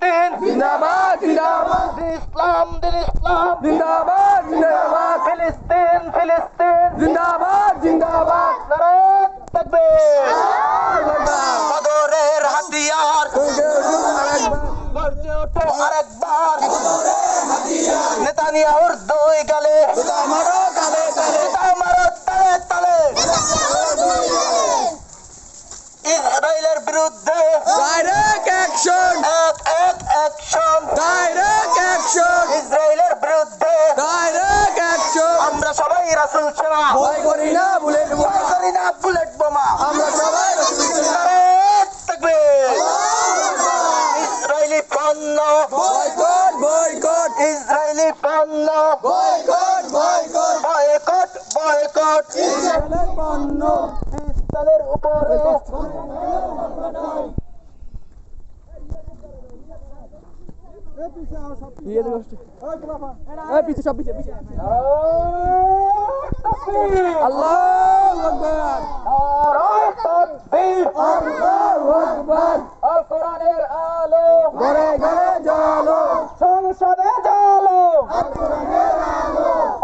ফিলিস্তিন জিন্দাবাদ জিন্দাবাদ দিন ইসলাম জিন্দাবাদ জিন্দাবাদ ফিলিস্তিন ফিলিস্তিন জিন্দাবাদ জিন্দাবাদ নারায়ে তাকবীর আকবার বদরের হাতিয়ার আরেকবার গর্জে ওঠো আরেকবার নেতানিয়াহুর দুই গালে আমারও কালে কালে আমারও তালে তালে ইসরায়েলের বিরুদ্ধে direct action action direct action ইসরায়েলের বিরুদ্ধে ডাইরেক্ট অ্যাকশন আমরা সবাই রাসূল সেনা ভয় করি না বুলেট বোমা করি না বুলেট বোমা আমরা সবাই নারায়ে তাকবীর ইসরায়েলি পণ্য বয়কট বয়কট ইসরায়েলি পণ্য বয়কট বয়কট বয়কট বয়কট ইসরায়েলের পণ্য ইসরায়েলের উপরে পিছে সব পিছে পিছে আল্লাহু আকবার নারায়ে তাকবীর আল্লাহু আকবার আল কোরআনের আলো ঘরে ঘরে জ্বালো সংসদে জ্বালো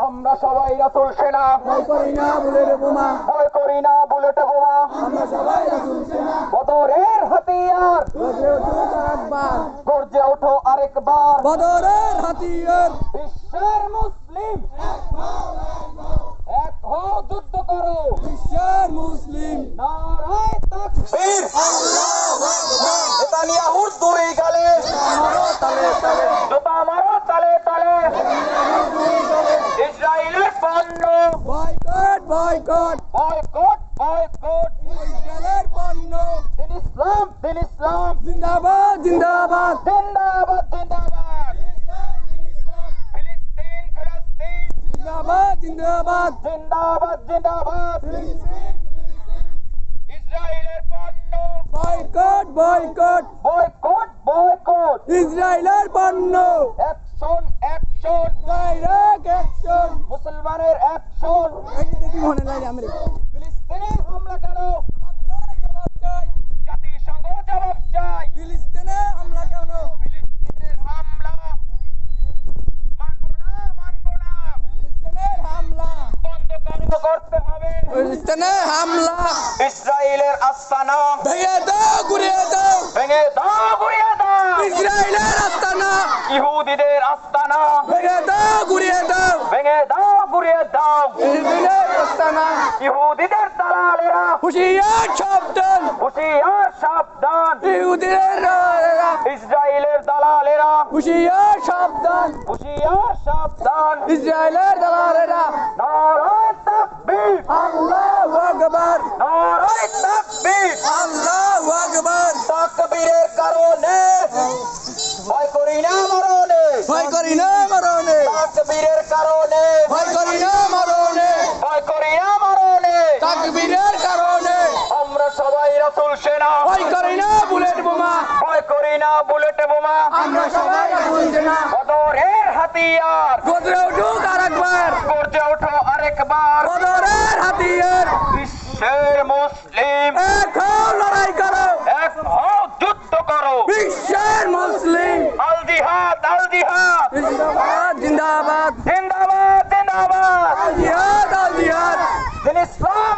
আমরা সবাই রাসূল সেনা ভয় করি না বুলেট বোমা ভয় করি না বুলেট বোমা আমরা সবাই রাসূল সেনা বদরের হাতিয়ার গর্জে উঠুক আরেকবার গর্জে ওঠো আরেকবার বদরের হাতিয়ার বিশ্বের মুসলিম এক হও যুদ্ধ করো বিশ্বের মুসলিম নারায়ে তাকবীর নেতানিয়াহুর দুই গালে তালে তালে জুতা মারো তালে তালে ইসরায়েলের পণ্য বয়কট বয়কট বয়কট বয়কট ইসরায়েলের পণ্য দিন ইসলাম জিন্দাবাদ জিন্দাবাদ জিন্দাবাদ জিন্দাবাদ ফিলিস্তিন ফিলিস্তিন জিন্দাবাদ জিন্দাবাদ জিন্দাবাদ জিন্দাবাদ ইসরায়েলের পণ্য বয়কট বয়কট বয়কট বয়কট ইসরায়েলের পণ্য অ্যাকশন অ্যাকশন ডাইরেক্ট অ্যাকশন মুসলমানের অ্যাকশন দেখি মনে লাগে আমরা ফিলিস্তিনে হামলা কেন জবাব চাই জাতিসংঘ জবাব চাই ফিলিস্তিনে হামলা কেন ফিলিস্তিনের হামলা মানবো না ফিলিস্তিনের হামলা বন্ধ করতে হবে ফিলিস্তিনে হামলা ইসরায়েলের আস্তানা ভেঙে দাও গুড়িয়ে দাও ভেঙে দাও গুড়িয়ে দাও ইসরায়েলের আস্তানা ইহুদিদের আস্তানা ভেঙে দাও গুড়িয়ে দাও ভেঙে দাও গুড়িয়ে দাও ইসরায়েলের আস্তানা ইহুদিদের দালালেরা হুশিয়ার সাবধান হুঁশিয়ার সাবধান ইহুদিদের ইসরায়েলের দালালেরা হুশিয়ার সাবধান হুঁশিয়ার সাবধান ইসরায়েলের দালালেরা নারায়ে তাকবীর আল্লাহু আকবার নারায়ে তাকবীর আল্লাহু আকবার তাকবীরের কারণে ভয় করি না মরণে ভয় করি না মরণে তাকবীরের কারণে ভয় করি না মরণে ভয় করি না মরণে তাকবীরের কারণে আমরা সবাই রাসূল সেনা ভয় করি না বুলেট বোমা ভয় করি না বুলেট বোমা আমরা সবাই বলছি না বদরের হাতিয়ার গদরে উঠুক আরেকবার গর্জে ওঠো আরেকবার বদরের হাতিয়ার বিশ্বের মুসলিম এক হও লড়াই করো এক হও যুদ্ধ করো বিশ্বের মুসলিম আল জিহাদ জিন্দাবাদ জিন্দাবাদ জিন্দাবাদ জিন্দাবাদ আল জিহাদ আল জিহাদ দিন ইসলাম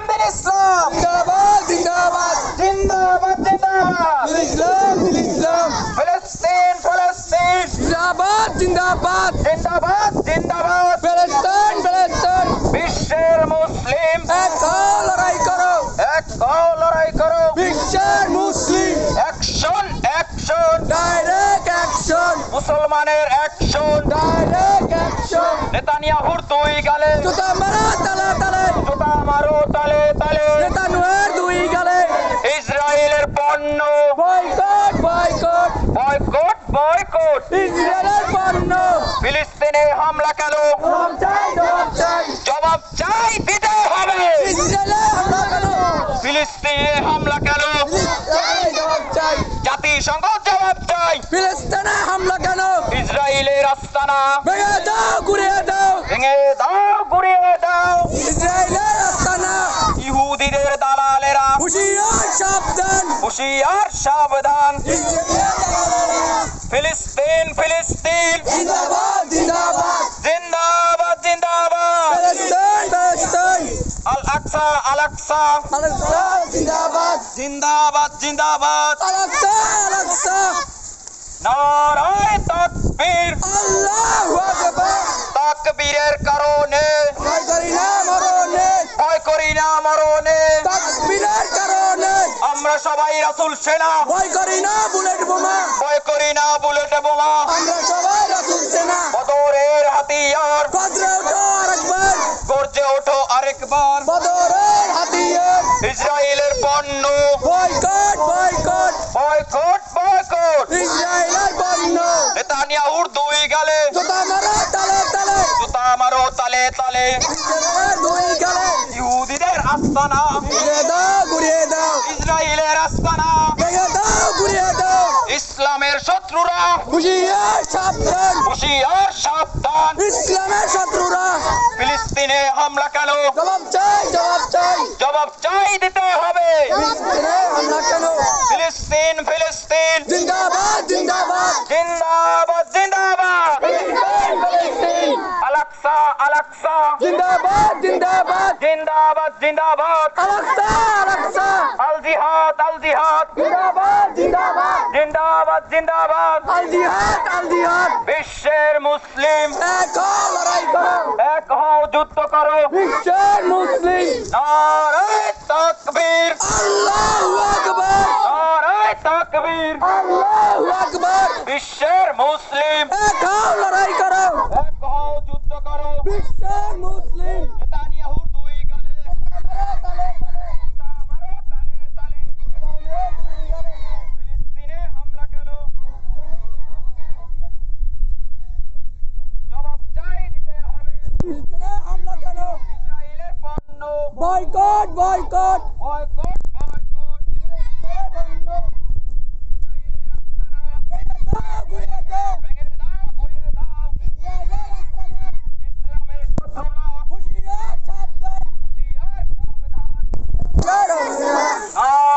জিন্দাবাদ জিন্দাবাদ জিন্দাবাদ জিন্দাবাদ ইসলাম ইসলাম ফিলিস্তিন ফিলিস্তিন জিন্দাবাদ জিন্দাবাদ জিন্দাবাদ জিন্দাবাদ ফিলিস্তিন ফিলিস্তিন বিশ্বের মুসলিম এক হও লড়াই করো এক হও লড়াই করো বিশ্বের মুসলিম অ্যাকশন অ্যাকশন ডাইরেক্ট অ্যাকশন মুসলমানের অ্যাকশন ডাইরেক্ট অ্যাকশন নেতানিয়াহুর দুই গালে জুতা মারা তালে তালে জুতা মারো তালে তালে নেতানুয়ের দুই গালে ইসরায়েলের পণ্য বয়কট বয়কট বয়কট বয়কট ইসরায়েলের পণ্য ফিলিস্তিনে হামলা কেন জবাব চাই জবাব চাই জবাব চাই দিতে হবে ইসরায়েলে হামলা কেন ফিলিস্তিনে হামলা কেন চাই জবাব চাই জাতিসংঘ জবাব চাই ফিলিস্তিনে হামলা কেন ইসরায়েলের আস্তানা ভেঙে দাও গুড়িয়ে দাও ভেঙে দাও গুড়িয়ে দাও ইসরায়েলের আস্তানা ইহুদিদের দালালেরা হুশিয়ার সাবধান হুঁশিয়ার সাবধান ইসরায়েলের দালালেরা ফিলিস্তিন আলাক্সা জিন্দাবাদ জিন্দাবাদ জিন্দাবাদ আলাক্সা আলাক্সা নারায়ে তাকবীর আল্লাহু আকবার তাকবীরের কারণে ভয় করি না মরণে ভয় করি না মরণে তাকবীরের কারণে আমরা সবাই রাসূল সেনা ভয় করি না বুলেট বোমা ভয় করি না বুলেট বোমা আমরা সবাই রাসূল সেনা বদরের হাতিয়ার বদরে ওঠো আরেকবার গর্জে ওঠো আরেকবার বদরের হাতিয়ার ইসরায়েলের পণ্য বয়কট বয়কট বয়কট বয়কট ইসরায়েলের পণ্য নেতানিয়াহুর দুই গালে জুতা মারো তালে তালে জুতা মারো তালে তালে ইসরায়েলের দুই গালে ইহুদিদের আস্তানা ঘুরিয়ে দাও ইসরায়েলের আস্তানা ভেঙে দাও ঘুরিয়ে দাও ইসলামের শত্রুরা হুঁশিয়ার সাবধান হুঁশিয়ার সাবধান ইসলামের শত্রুরা ফিলিস্তিনে হামলা কেন জবাব চাই জবাব চাই জবাব চাই দিতে হবে ফিলিস্তিনে হামলা কেন ফিলিস্তিন ফিলিস্তিন জিন্দাবাদ জিন্দাবাদ জিন্দাবাদ জিন্দাবাদ ফিলিস্তিন আলাক্সা আলাক্সা জিন্দাবাদ জিন্দাবাদ জিন্দাবাদ জিন্দাবাদ আলাক্সা আলাক্সা আল জিহাদ আল জিহাদ জিন্দাবাদ জিন্দাবাদ জিন্দাবাদ জিন্দাবাদ আল জিহাদ আল জিহাদ বিশ্বের মুসলিম এক হও লড়াই করো এক হও যুদ্ধ করো বিশ্বের মুসলিম নারায়ে তাকবীর আল্লাহু আকবার নারায়ে তাকবীর আল্লাহু আকবার বিশ্বের মুসলিম এক হও লড়াই করো এক হও যুদ্ধ করো বিশ্বের মুসলিম নেতানিয়াহুর দুই গালে জুতা মারো তালে তালে ফিলিস্তিনে হামলা কেন জবাব চাই দিতে হবে ফিলিস্তিনে হামলা কেন ইসরায়েলের পণ্য বয়কট বয়কট বয়কট